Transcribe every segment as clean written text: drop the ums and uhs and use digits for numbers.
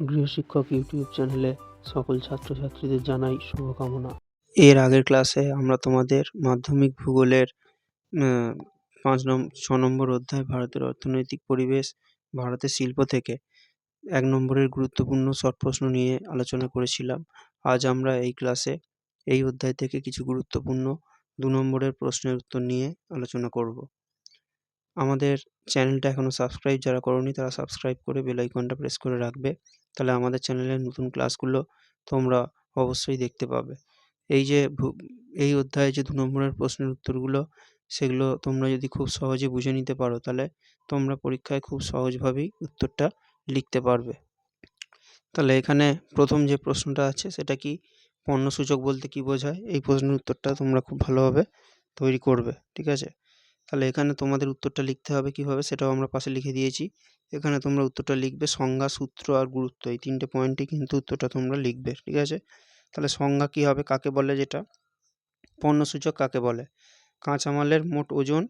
গৃহশিক্ষক YouTube চ্যানেলে সকল ছাত্রছাত্রীদের জানাই শুভকামনা। এর আগের ক্লাসে আমরা তোমাদের মাধ্যমিক ভূগোলের ৬ নম্বর অধ্যায় ভারতের অর্থনৈতিক পরিবেশ, ভারতের শিল্প থেকে ১ নম্বরের গুরুত্বপূর্ণ শর্ট প্রশ্ন নিয়ে আলোচনা করেছিলাম। আজ আমরা এই ক্লাসে এই অধ্যায় থেকে কিছু গুরুত্বপূর্ণ ২ নম্বরের প্রশ্নের উত্তর নিয়ে আলোচনা করব। আমাদের চ্যানেলটা এখনও সাবস্ক্রাইব যারা করোনি তারা সাবস্ক্রাইব করে বেল আইকনটা প্রেস করে রাখবে, তাহলে আমাদের চ্যানেলের নতুন ক্লাসগুলো তোমরা অবশ্যই দেখতে পাবে। এই অধ্যায়ে যে ২ নম্বরের প্রশ্নের উত্তরগুলো, সেগুলো তোমরা যদি খুব সহজে বুঝে নিতে পারো, তাহলে তোমরা পরীক্ষায় খুব সহজভাবেই উত্তরটা লিখতে পারবে। তাহলে এখানে প্রথম যে প্রশ্নটা আছে সেটা কি, পণ্যসূচক বলতে কি বোঝায়? এই প্রশ্নের উত্তরটা তোমরা খুব ভালোভাবে তৈরি করবে, ঠিক আছে? তাহলে এখানে তোমাদের উত্তরটা লিখতে হবে কীভাবে, সেটাও আমরা পাশে লিখে দিয়েছি। এখানে তোমরা উত্তরটা লিখবে সংজ্ঞা, সূত্র আর গুরুত্ব, এই ৩টে পয়েন্টে কিন্তু উত্তরটা তোমরা লিখবে, ঠিক আছে? তাহলে সংজ্ঞা কী হবে, কাকে বলে, যেটা পণ্যসূচক কাকে বলে? কাঁচামালের মোট ওজন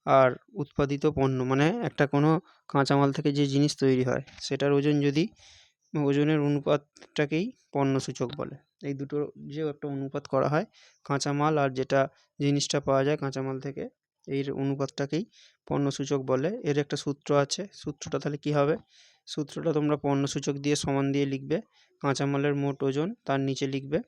আর উৎপাদিত পণ্য, মানে একটা কোনো কাঁচামাল থেকে যে জিনিস তৈরি হয় সেটার ওজন, যদি ওজনের অনুপাতটাকেই পণ্যসূচক বলে। এই দুটোর যে একটা অনুপাত করা হয়, কাঁচামাল আর যেটা জিনিসটা পাওয়া যায় কাঁচামাল থেকে, এই অনুপাতটাকেই পণ্যসূচক বলে। এর একটা সূত্র আছে, সূত্রটা তাহলে কী হবে? সূত্রটা তোমরা পণ্যসূচক দিয়ে সমান দিয়ে লিখবে কাঁচামালের মোট ওজন, তার নিচে লিখবে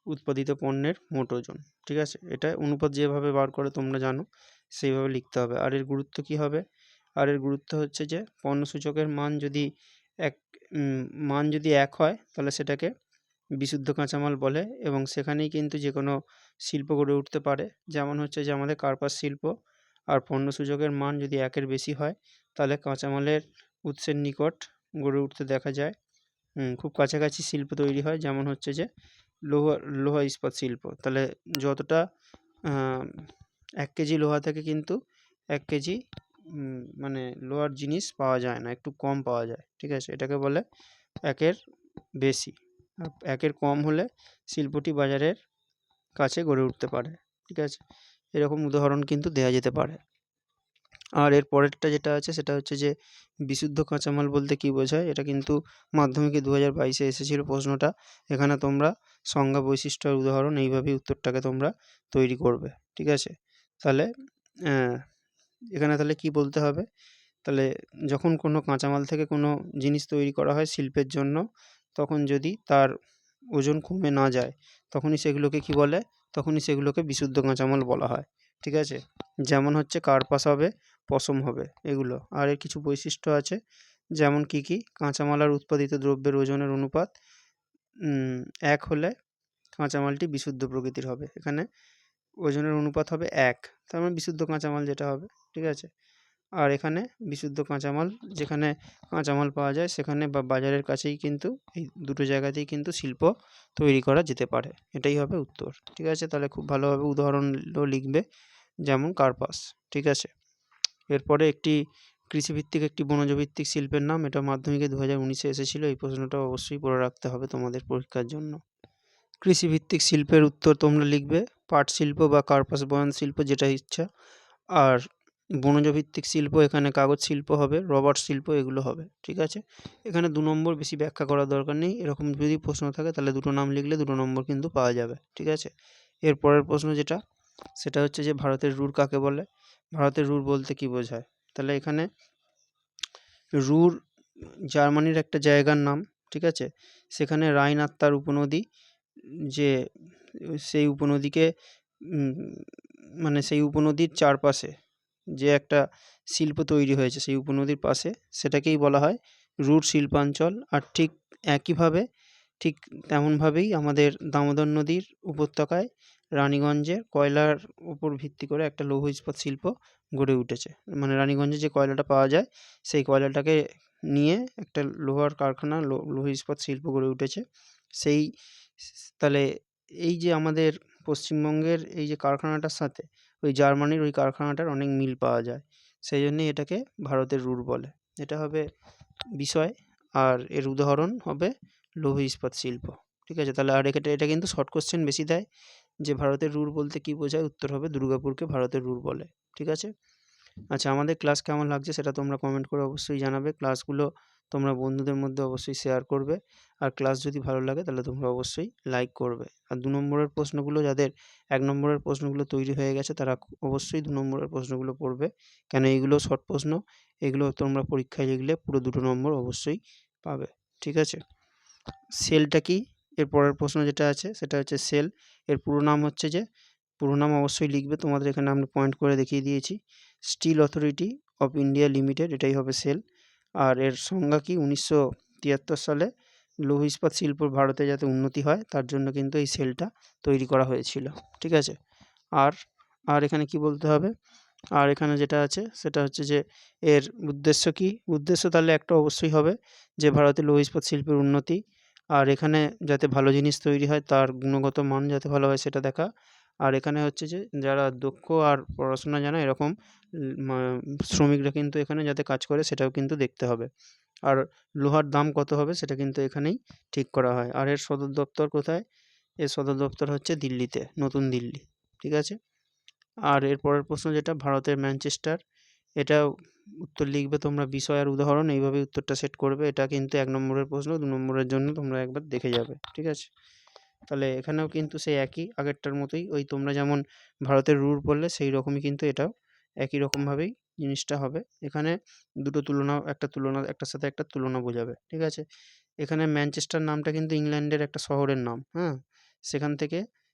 উৎপাদিত পণ্যের মোট ওজন, ঠিক আছে? এটা অনুপাত যেভাবে বার করে তোমরা জানো সেইভাবে লিখতে হবে। আর এর গুরুত্ব কী হবে? আর এর গুরুত্ব হচ্ছে যে পণ্যসূচকের মান যদি ১ হয় তাহলে সেটাকে বিশুদ্ধ কাঁচামাল বলে, এবং সেখানেই কিন্তু যে কোনো শিল্প গড়ে উঠতে পারে। যেমন হচ্ছে যে আমাদের কার্পাস শিল্প। আর পণ্যসূচকের মান যদি ১-এর বেশি হয় তাহলে কাঁচামালের উৎসের নিকট গড়ে উঠতে দেখা যায়। খুব কাছাকাছি শিল্প তৈরি হয়, যেমন হচ্ছে যে লোহা ইস্পাত শিল্প। তাহলে যতটা ১ কেজি লোহা থেকে কিন্তু ১ কেজি মানে লোহার জিনিস পাওয়া যায় না, একটু কম পাওয়া যায়, ঠিক আছে? এটাকে বলে ১-এর বেশি। আর ১-এর কম হলে শিল্পটি বাজারের কাছে গড়ে উঠতে পারে, ঠিক আছে? এরকম উদাহরণ কিন্তু দেওয়া যেতে পারে। আর এর পরেরটা যেটা আছে সেটা হচ্ছে যে বিশুদ্ধ কাঁচামাল বলতে কী বোঝায়? এটা কিন্তু মাধ্যমিকে ২০২২-এ এসেছিল প্রশ্নটা। এখানে তোমরা সংজ্ঞা, বৈশিষ্ট্য আর উদাহরণ এইভাবেই উত্তরটাকে তোমরা তৈরি করবে, ঠিক আছে? তাহলে এখানে তাহলে কী বলতে হবে? তাহলে যখন কোনো কাঁচামাল থেকে কোনো জিনিস তৈরি করা হয় শিল্পের জন্য, তখন যদি তার ওজন কমে না যায় তখনই সেগুলোকে কী বলে? তখনই সেগুলোকে বিশুদ্ধ কাঁচামাল বলা হয়, ঠিক আছে? যেমন হচ্ছে কার্পাস হবে, পশম হবে, এগুলো। আর এর কিছু বৈশিষ্ট্য আছে, যেমন কী কী? কাঁচামাল আর উৎপাদিত দ্রব্যের ওজনের অনুপাত ১ হলে কাঁচামালটি বিশুদ্ধ প্রকৃতির হবে। এখানে ওজনের অনুপাত হবে ১, তার মানে বিশুদ্ধ কাঁচামাল যেটা হবে, ঠিক আছে? আর এখানে বিশুদ্ধ কাঁচামাল, যেখানে কাঁচামাল পাওয়া যায় সেখানে বা বাজারের কাছেই কিন্তু এই দুটো জায়গাতেই কিন্তু শিল্প তৈরি করা যেতে পারে। এটাই হবে উত্তর, ঠিক আছে? তাহলে খুব ভালোভাবে উদাহরণও লিখবে, যেমন কার্পাস, ঠিক আছে? এরপরে একটি কৃষিভিত্তিক একটি বনজভিত্তিক শিল্পের নাম, এটা মাধ্যমিকে ২০১৯-এ এসেছিল। এই প্রশ্নটা অবশ্যই পড়ে রাখতে হবে তোমাদের পরীক্ষার জন্য। কৃষিভিত্তিক শিল্পের উত্তর তোমরা লিখবে পাট শিল্প বা কার্পাস বয়ন শিল্প, যেটা ইচ্ছা। আর বনজভিত্তিক শিল্প, এখানে কাগজ শিল্প হবে, রবার শিল্প, এগুলো হবে, ঠিক আছে? এখানে ২ নম্বর বেশি ব্যাখ্যা করার দরকার নেই। এরকম যদি প্রশ্ন থাকে তাহলে দুটো নাম লিখলে ২ নম্বর কিন্তু পাওয়া যাবে, ঠিক আছে? এর পরের প্রশ্ন যেটা, সেটা হচ্ছে যে ভারতের রুর কাকে বলে? ভারতের রুর বলতে কী বোঝায়? তাহলে এখানে রুর জার্মানির একটা জায়গার নাম, ঠিক আছে? সেখানে রাইন আর তার উপনদী, যে সেই উপনদীকে মানে সেই উপনদীর চারপাশে যে একটা শিল্প তৈরি হয়েছে সেই উপনদীর পাশে, সেটাকেই বলা হয় রুর শিল্পাঞ্চল। আর ঠিক একইভাবে, ঠিক তেমনভাবেই আমাদের দামোদর নদীর উপত্যকায় রানীগঞ্জে কয়লার উপর ভিত্তি করে একটা লৌহ ইস্পাত শিল্প গড়ে উঠেছে। মানে রানীগঞ্জে যে কয়লাটা পাওয়া যায় সেই কয়লাটাকে নিয়ে একটা লোহার কারখানা, লৌহ ইস্পাত শিল্প গড়ে উঠেছে। তাহলে এই যে আমাদের পশ্চিমবঙ্গের এই যে কারখানাটার সাথে ওই জার্মানির ওই কারখানাটার অনেক মিল পাওয়া যায়, সেই জন্যই এটাকে ভারতের রুর বলে। এটা হবে বিষয়, আর এর উদাহরণ হবে লৌহ ইস্পাত শিল্প, ঠিক আছে? তাহলে আর এটা কিন্তু শর্ট কোশ্চেন বেশি দেয়, যে ভারতের রুর বলতে কী বোঝায়? উত্তর হবে দুর্গাপুরকে ভারতের রুর বলে, ঠিক আছে? আচ্ছা, আমাদের ক্লাস কেমন লাগছে সেটা তোমরা কমেন্ট করে অবশ্যই জানাবে। ক্লাসগুলো তোমরা বন্ধুদের মধ্যে অবশ্যই শেয়ার করবে। আর ক্লাস যদি ভালো লাগে তাহলে তোমরা অবশ্যই লাইক করবে। আর ২ নম্বরের প্রশ্নগুলো যাদের ১ নম্বরের প্রশ্নগুলো তৈরি হয়ে গেছে তারা অবশ্যই ২ নম্বরের প্রশ্নগুলো পড়বে। কেন এইগুলো শর্ট প্রশ্ন, এগুলো তোমরা পরীক্ষায় লিখলে পুরো ২ নম্বর অবশ্যই পাবে। ঠিক আছে? সেলটা কি? এর পরের প্রশ্ন যেটা আছে সেটা হচ্ছে সেল। এর পুরো নাম হচ্ছে যে, পুরো নাম অবশ্যই লিখবে, তোমাদের এখানে আমি পয়েন্ট করে দেখিয়ে দিয়েছি। Steel authority of India limited, এটাই হবে সেল। আর এর সংজ্ঞা কি? ১৯৭৩ সালে লৌহ ইস্পাত শিল্পর ভারতে যাতে উন্নতি হয় তার জন্য কিন্তু এই সেলটা তৈরি করা হয়েছিল। ঠিক আছে? আর আর এখানে কি বলতে হবে? আর এখানে যেটা আছে সেটা হচ্ছে যে এর উদ্দেশ্য কি? উদ্দেশ্য তাহলে একটা অবশ্যই হবে যে ভারতের লৌহ ইস্পাত শিল্পের উন্নতি, আর এখানে যাতে ভালো জিনিস তৈরি হয় তার গুণগত মান যাতে ভালো হয় সেটা দেখা। আর এখানে হচ্ছে যে যারা দক্ষ আর পড়াশোনা জানে এরকম মা শ্রমিকরা কিন্তু এখানে যাতে কাজ করে সেটাও কিন্তু দেখতে হবে। আর লোহার দাম কত হবে সেটা কিন্তু এখানেই ঠিক করা হয়। আর এর সদর দপ্তর কোথায়? এর সদর দপ্তর হচ্ছে দিল্লিতে, নতুন দিল্লি। ঠিক আছে? আর এর পরের প্রশ্ন যেটা ভারতের ম্যানচেস্টার, এটা উত্তর লিখবে তোমরা বিষয় আর উদাহরণ, এইভাবেই উত্তরটা সেট করবে। এটা কিন্তু ১ নম্বরের প্রশ্ন, ২ নম্বরের জন্য তোমরা একবার দেখে যাবে। ঠিক আছে? তাহলে এখানেও কিন্তু সেই একই আগেরটার মতোই, ওই তোমরা যেমন ভারতের রুল পড়লে সেই রকমই কিন্তু এটাও একই রকমভাবেই জিনিসটা হবে। এখানে দুটো তুলনা, একটার সাথে একটা তুলনা বোঝাবে। ঠিক আছে? এখানে ম্যানচেস্টার নামটা কিন্তু ইংল্যান্ডের একটা শহরের নাম, হ্যাঁ?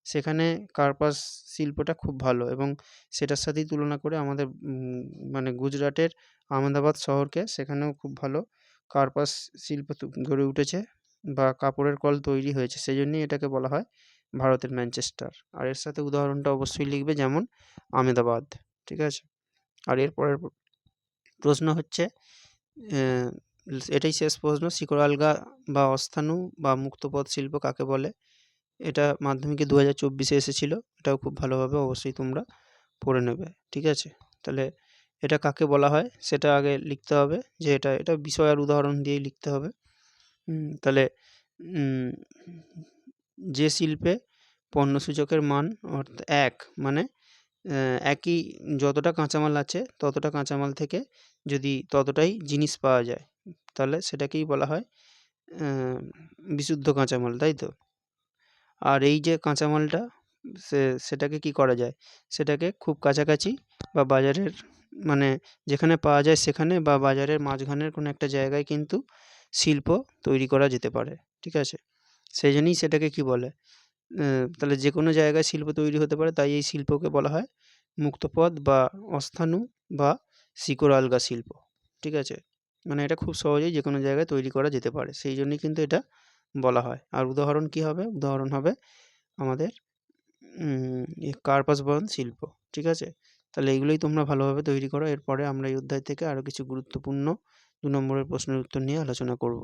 সেখানে কার্পাস শিল্পটা খুব ভালো এবং সেটার সাথেই তুলনা করে আমাদের মানে গুজরাটের আহমেদাবাদ শহরকে, সেখানেও খুব ভালো কার্পাস শিল্প গড়ে উঠেছে বা কাপড়ের কল তৈরি হয়েছে। সেজন্যই এটাকে বলা হয় ভারতের ম্যানচেস্টার। আর এর সাথে উদাহরণটা অবশ্যই লিখবে, যেমন আমেদাবাদ। ঠিক আছে? আর এর পরের প্রশ্ন হচ্ছে, এটাই শেষ প্রশ্ন, শিকড় আলগা বা অস্থাণু বা মুক্তপদ শিল্প কাকে বলে? এটা মাধ্যমিকে ২০২৪-এ এসেছিল। এটাও খুব ভালোভাবে অবশ্যই তোমরা পড়ে নেবে। ঠিক আছে? তাহলে এটা কাকে বলা হয় সেটা আগে লিখতে হবে, যে এটা বিষয় আর উদাহরণ দিয়েই লিখতে হবে। তাহলে উম যে শিল্পে পণ্যসূচকের মান এক, মানে একই যতটা কাঁচামাল আছে ততটা কাঁচামাল থেকে যদি ততটাই জিনিস পাওয়া যায় তাহলে সেটাকেই বলা হয় বিশুদ্ধ কাঁচামাল, তাই তো? আর এই যে কাঁচামালটা সেটাকে কি করা যায়? সেটাকে খুব কাছাকাছি বা বাজারের মানে যেখানে পাওয়া যায় সেখানে বা বাজারের মাঝখানের কোনো একটা জায়গায় কিন্তু শিল্প তৈরি করা যেতে পারে। ঠিক আছে? সেই জন্যই সেটাকে কি বলে? তাহলে যেকোনো জায়গায় শিল্প তৈরি হতে পারে, তাই এই শিল্পকে বলা হয় মুক্তপদ বা অস্থাণু বা শিকড় আলগা শিল্প। ঠিক আছে? মানে এটা খুব সহজেই যেকোনো জায়গায় তৈরি করা যেতে পারে। সেই জন্যই কিন্তু এটা বলা হয়। আর উদাহরণ কি হবে? উদাহরণ হবে আমাদের কার্পাস বয়ন শিল্প। ঠিক আছে? তাহলে এইগুলোই তোমরা ভালোভাবে তৈরি করো। এরপরে আমরা এই অধ্যায় থেকে আরও কিছু গুরুত্বপূর্ণ ২ নম্বরের প্রশ্নের উত্তর নিয়ে আলোচনা করব।